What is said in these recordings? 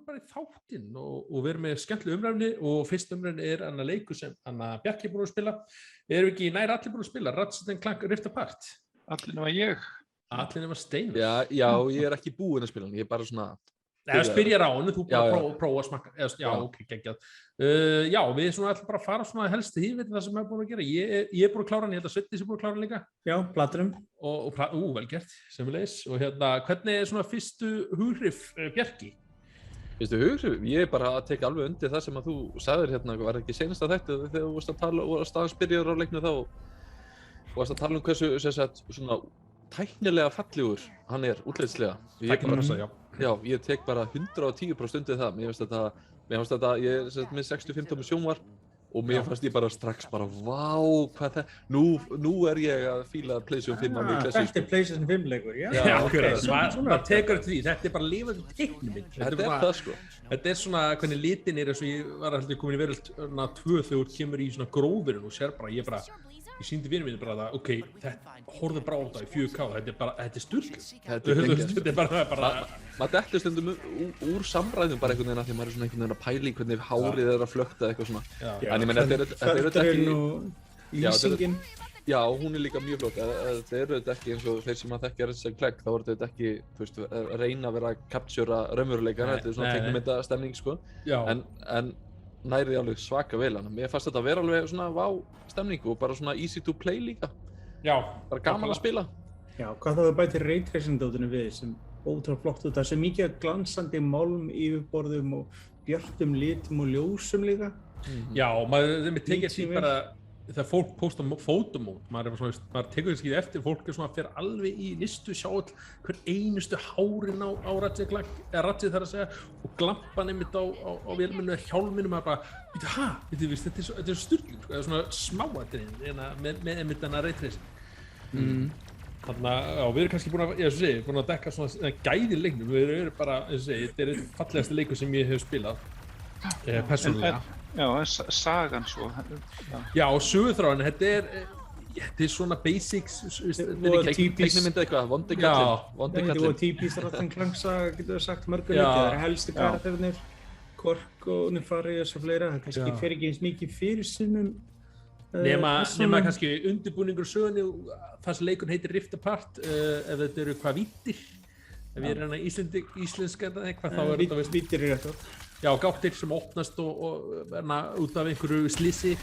bara í þáttinn og við erum með skemmtileg umræðni og fyrst umræðni annað leikur sem Bjarki búin að spila. Erum við ekki nær allir búin að spila? Ratchet & Clank Rift Apart? Allir nema ég. Allir nema Steinar? Já, ég ekki búinn að spila hann, ég bara svona... Eða spyrja ránu, þú bara prófa að smakka. Já, ok, geggjað. Já, við svona ætlum bara að fara svona helst í það sem við búin að gera. Ég er búin að klára hann, ég held að Sveinn sé búin að klára hann líka. Já, Platinum. Vel gert, sömuleiðis. Og hvernig er svona fyrstu hughrif Bjarki? Fyrstu hughrif? Ég er bara að teka alveg undir það sem að þú sagðir var ekki seinasta þætti þegar þú varst að tala og staðan spyrjaður á leiknu þá og varst að tala hversu svona tæknilega fallegur hann er útlitslega. Já, ég tek bara 110% undir það. Mér finnst þetta, ég er með 65 sjónvarp og mér fannst ég bara strax vá, hvað það, nú er ég að fíla PlayStation 5 að mikla Þetta er PlayStation 5 leikur, já. Það tekur eftir því, þetta er bara lifandi teiknimynd. Þetta er það sko. Þetta er svona hvernig litin er eins og ég var alltaf komin í veröld 2 þegar þú kemur í svona grófurinn og sér bara, ég sýndi vinur minni bara að ok, horfðu bara á þetta í 4K, þetta er sturgl. Þetta er bara... Maður dettur stundum úr samræðum bara einhvern veginn að því maður er svona einhvern veginn að pæla í hvernig hárið er að flökta eitthvað svona. En ég meina, þetta er ekki... Lýsingin. Já, hún er líka mjög flott. Þetta er auðvitað ekki eins og þeir sem að þekkja Ratchet & Clank, þá er þetta ekki, þú veist, reyna að vera að captura raunveruleikann, þetta er svona teiknumynda stemning, sko. En nærið alveg svaka vel hann. Mér fannst þetta að vera alveg svona stemning og bara svona easy to play líka. Já. Bara gaman að spila. Já, hvað þá bætir raytracing-dótinu við sem ótrúlega flott út. Það er mikið glansandi málm yfirborðum og björtum litum og ljósum líka. Já, maður tekið því bara þegar fólk posta fótomót, maður tekur þess ekki eftir, fólk er svona að fyrir alveg í listu, sjá all hver einustu hárin á Ratchet þar að segja og glampan einmitt á vélmennu eða hjálminu, maður bara, þetta er sturglur, eða svona smáatriðin með einmitt þennan raytracing. Þannig að við erum kannski búin að dekka svona gæði leiknum, við erum bara, þetta er einn fallegasti leikur sem ég hef spilað, persónulega. Já, sagan svo. Já, og söguþráin, þetta er svona basics, teiknumynd eitthvað, vondi kallinn. Þetta var típist Ratchet & Clank saga, getur við sagt mörgum leikir, það er helstu karakterinir, Kork og Nefarious og fleira, það kannski fer ekki eins mikið fyrir sumum. Nema kannski undirbúningur sögunni, það sem leikurinn heitir Rift Apart, ef þetta eru hvað víddir, ef ég er hérna íslenska eða eitthvað, þá er þetta víddir í rétt. Já, gáttir sem opnast og út af einhverju slissi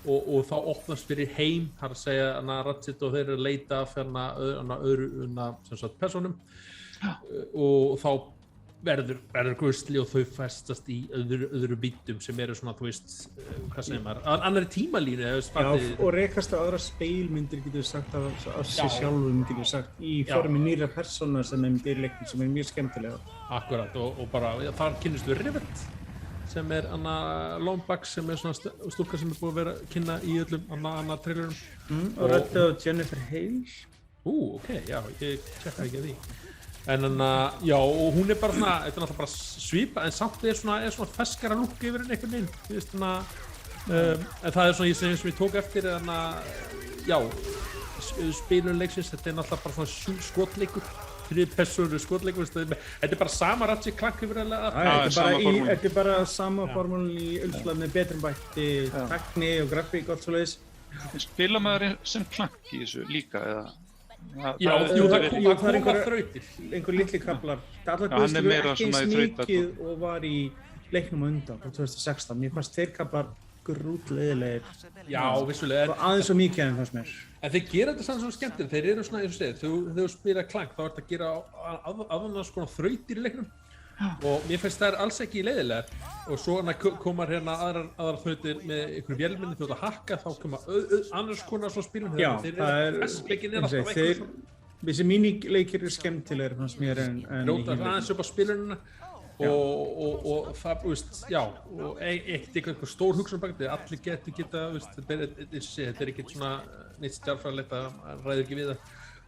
og þá opnast fyrir heim, þar að segja Ratchet og þeir eru að leita fyrir öðru persónum og þá verður guðsli og þau festast í öðru bítum sem eru svona, þú veist, hvað segir maður, annarri tímalínu. Já, og rekast á aðra speilmyndir, getur við sagt, af sig sjálfum, getur við sagt, í formi nýra persóna sem er með leiknum, sem er mjög skemmtilega. Akkurat, og bara, þar kynnist við Rivet, sem er Anna Lombax, sem er svona stúlka sem er búið að vera að kynna í öllum Anna trailerum. Og rætti á Jennifer Hale. Ok, já, ég tjekka ekki að því. En já, og hún er bara svona, þetta er náttúrulega bara svipa, en samt er svona feskara lúk yfir henni einhvern veginn, þú veist, en það er svona sem ég tók eftir, já, spilun leiksins, þetta er náttúrulega bara svona skotleikur, persónu skotleikur, þetta er bara sama Ratchet & Clank yfir henni. Þetta er bara sama formúlan í Ulfla með betrumbætti tækni og grafík og allt svoleiðis. Spila maður sem Clank í þessu líka, eða? Já, það koma þrautir. Einhver litli kaflar. Allar guðslu ekki eins mikið og var í leiknum undan frá 2016. Mér fannst þeir kaflar grútleiðilegir. Já, vissulega. Aðeins svo mikið en fannst mér. En þeir gera þetta samt svo skemmtilegt. Þeir eru svona, eins og segir, þegar þú spila Clank þá ertu að gera aðannars konar þrautir í leiknum. Og mér finnst það alls ekki leiðilegar og svo komar hérna aðrar þrautir með einhverju vélmenni þú ert að hakka þá koma annars konar svo spilum já, þessi mínileikir eru skemmtilegir fannst mér en róta aðeins upp á spilunina og það, veist, já og eitt eitthvað stór hugsun bak þetta allir geta, veist, þetta er ekki svona neitt stjárfræðilegt að ræða ekki við það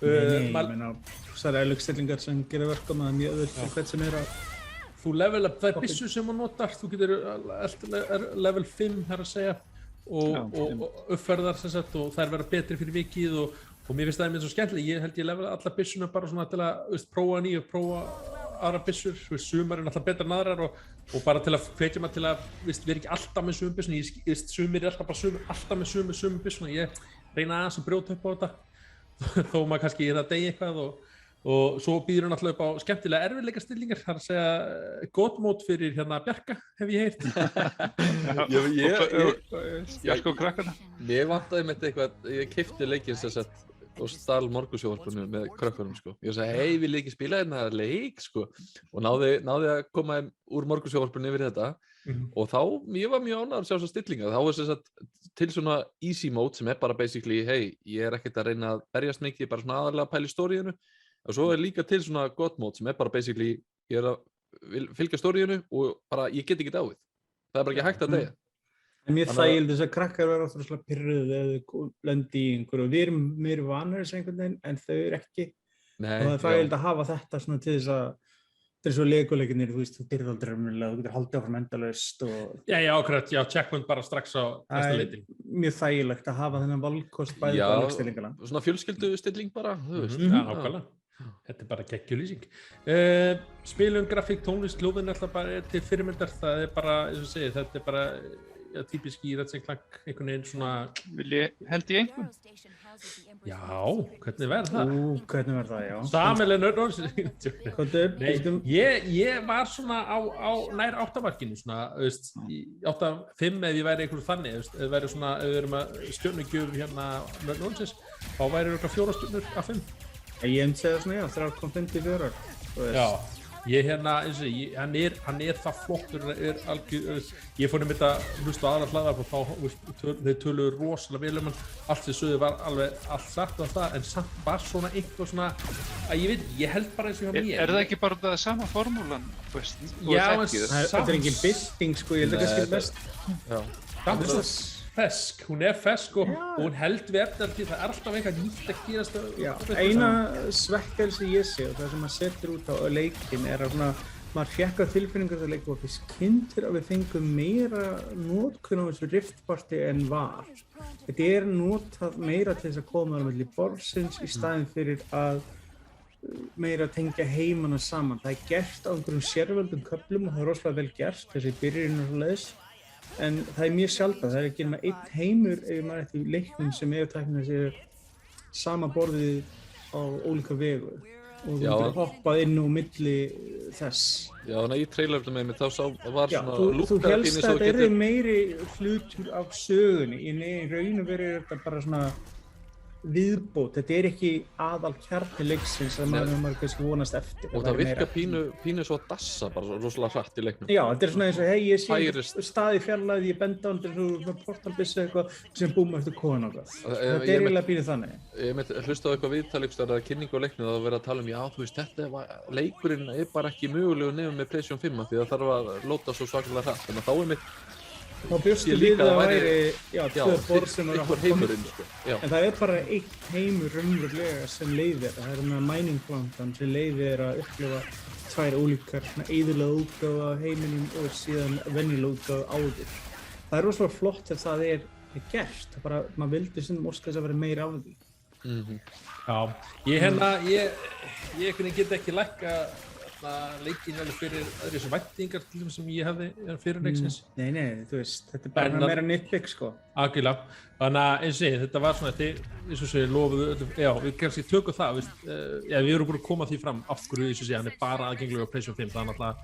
það eru eðlugstellingar sem gera verkum að mjög öðvöld fyrir hvern sem er að þú level up þær byssur sem þú notar, þú getur level 5 þar að segja og uppferðar sem sagt og þær verða betri fyrir vikið og mér finnst það einmitt svo skemmtilega, ég held ég level alla byssuna bara svona til að prófa nýju, prófa aðra byssur, sumar er náttúrulega betra en aðrar og bara til að hvetja maður til að við erum ekki alltaf með sömu byssuna, sumir er alltaf með sömu byssuna, ég reyna aðeins að brjóta upp á þetta þó maður kannski er að deyja eitthvað og svo býður hún alltaf upp á skemmtilega erfiðleikastillingar, það er að segja gott mót fyrir hérna Bjarka, hef ég heyrt. Bjarka og krakkana. Ég vantaði með eitthvað, ég keypti leikinn sem sagt og stal morgunsjónvarpinu með krökkunum sko. Ég sagði, hei, vil ég ekki spila hérna leik sko og náði að koma úr morgunsjónvarpinu yfir þetta og þá, ég var mjög ánægður að sjá svo stillinga, þá er sem sagt til svona easy mode sem er bara basically, hei, ég er ekkert að reyna að berjast mikið, bara svona aðalega að pæla í storyinu. Og svo er líka til svona God mode sem er bara basically, ég er að fylgja storyinu og bara, ég get ekki dáið. Það er bara ekki hægt að deyja. En mér þægild þess að krakkar verða ofta svona pirruð eða þau lendi í einhverju. Við erum meira vanir þessu einhvern veginn, en þau eru ekki. Nei, og það er þægild að hafa þetta svona til þess að þetta er svo leikuleikinir, þú veist, þú byrðir aldrei raunverulega, þú getur haldið áfram endalaust og... Já, akkurat, checkpoint bara strax á næsta leitin. Mjög þægilegt að hafa þennan valkost bæði á leikstillingarna. Já, svona fjölskyldustilling bara, þú veist. Já, nákvæmlega. Þetta er bara geggjulýsing. Spilum, grafík, tónlist, hljóðin alltaf bara til fyrirmyndar, það er bara, eins og segið, þetta er bara típisk í Ratchet & Clank, einhvern veginn svona... Held ég einhvern? Já, hvernig verður það? Hvernig verður það, já. Samileg nörd. Nei, ég var svona á nær áttamarkinu, svona, veist, 8-5 ef ég væri einhverju þannig, veist, ef við erum að stjörnugjöf hérna nörd, þá væri eitthvað 4 stjörnur af 5. Ég segja svona, já, 3,54. Já, ég hérna, eins og hann er það flottur, ég fór nefnir að hlusta á aðra hlaðvarp og þeir töluðu rosalega vel hann, allt sem sögðu var alveg allt satt og það, en samt var svona eitthvað svona, að ég held bara eins og hjá mér. Er það ekki bara það sama formúlan, veist? Já, en þetta er engin bylting, sko, ég held að kannski best. Já. Fesk, hún er fesk og hún held við eftir því það er alltaf eitthvað nýtt að gerast. Já, eina svekkelsi ég sé og það sem maður setur út á leikinn er að svona, maður fékk á tilfinningar þegar leikum var fyrst kynntur að við fengum meira notkun á þessu riftparti en var. Þetta er notað meira til þess að koma á milli borðsins í staðinn fyrir að meira tengja heimana saman. Það er gert á einhverjum sérvöldum köflum og það er rosalega vel gert, þessi byrjun og svoleiðis. En það er mjög sjaldan, það er ekki nema einn heimur ef maður eftir leiknum sem tæknir sér sama borðið á ólíka vegu og þú getur hoppað inn og milli þess. Já, þannig að í trailerunum með mig þá var svona lúkar þú helst að þetta er meiri hlutur af sögunni, í raun og veru er þetta bara svona viðbót, þetta er ekki aðal kjarni leiksins sem maður kannski vonast eftir. Og það virkar pínu svo að dassa bara rosalega hratt í leiknum. Já, þetta er svona eins og, hei, ég sé stað í fjarlægð, ég benda á hann, þetta er svona portalbissu eitthvað sem búma eftir kóðan okkar. Þetta er eiginlega pínu þannig. Ég hlusta á eitthvað viðtal eða kynningu á leiknum og það verið að tala já, þú veist, leikurinn er bara ekki mögulegu nefnum með PlayStation 5 því það þarf að lóta svo svakalega hratt, þannig að þá þá bjóstu við að væri, tvö borð sem eru að heimurinn, sko. En það er bara einn heimur raunverulega sem leyfir það er með mining plantan sem leyfir að upplifa 2 ólíkar eyðulega útgáfa af heiminum og síðan venjulega útgáfa áður. Það er rosalega flott ef það er gert, það bara, maður vildi stundum óska þess að vera meira af því. Já, ég get ekki lækka leikinn alveg fyrir þessu væntingar til þess sem ég hefði fyrir leiksins. Nei, þú veist, þetta er bara meira nitpick, sko. Algjörlega, þannig að eins og þetta var svona, eins og segja, lofuðu öllum, já, við kannski tökum það, við erum búin að koma því fram af hverju, eins og segja, hann er bara aðgengilegur á PlayStation 5, það er náttúrulega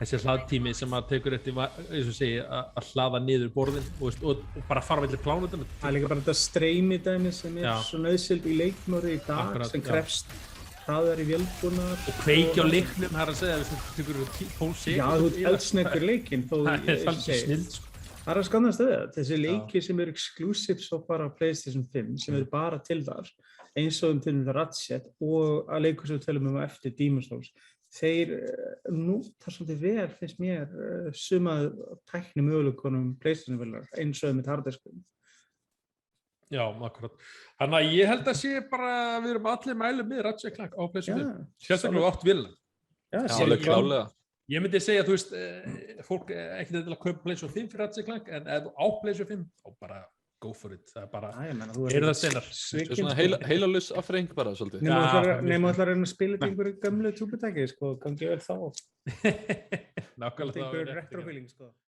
þessi hlaðtími sem að tekur eftir, eins og segja, að hlaða niður borðin og bara fara með til plánutum. Það er líka bara þetta streymi dæmi sem er svo nauðsynlegt í leikmóði í dag sem krefst hraðar í vélbúnaðar og kveikja á leiknum, það er að segja við tekur 12 sekúndur. Já, þú eldsneggur leikinn þó það er svolítið snill, sko. Það er að skannast það, þessi leiki sem eru exclusive svo bara á PlayStation 5 sem eru bara til þar, eins og til það Ratchet og að leikur sem við tölum eftir Demon's Souls, þeir nota svolítið vel, finnst mér, sumað tækni möguleikunum PlayStation-vélar eins og með harddiskinn. Já, akkurat. Þannig að ég held að sé bara, við erum allir mælum með Ratchet & Clank á PlayStation 5. Sérstaklega átt vilja. Já, alveg klálega. Ég myndi segja, þú veist, fólk ekkert til að kaupa PlayStation 5 fyrir Ratchet & Clank, en ef þú á PlayStation 5, þá bara go for it, það bara Já, ég meina, þú það steinar svikinn, Svona sko. heilalus afþreying bara, svolítið. Nema Já, þú ætlar að reyna að spila þetta einhverju gömlu túbutæki, sko, gangi vel þá. nákvæmlega Einhverju retrofeeling, sko.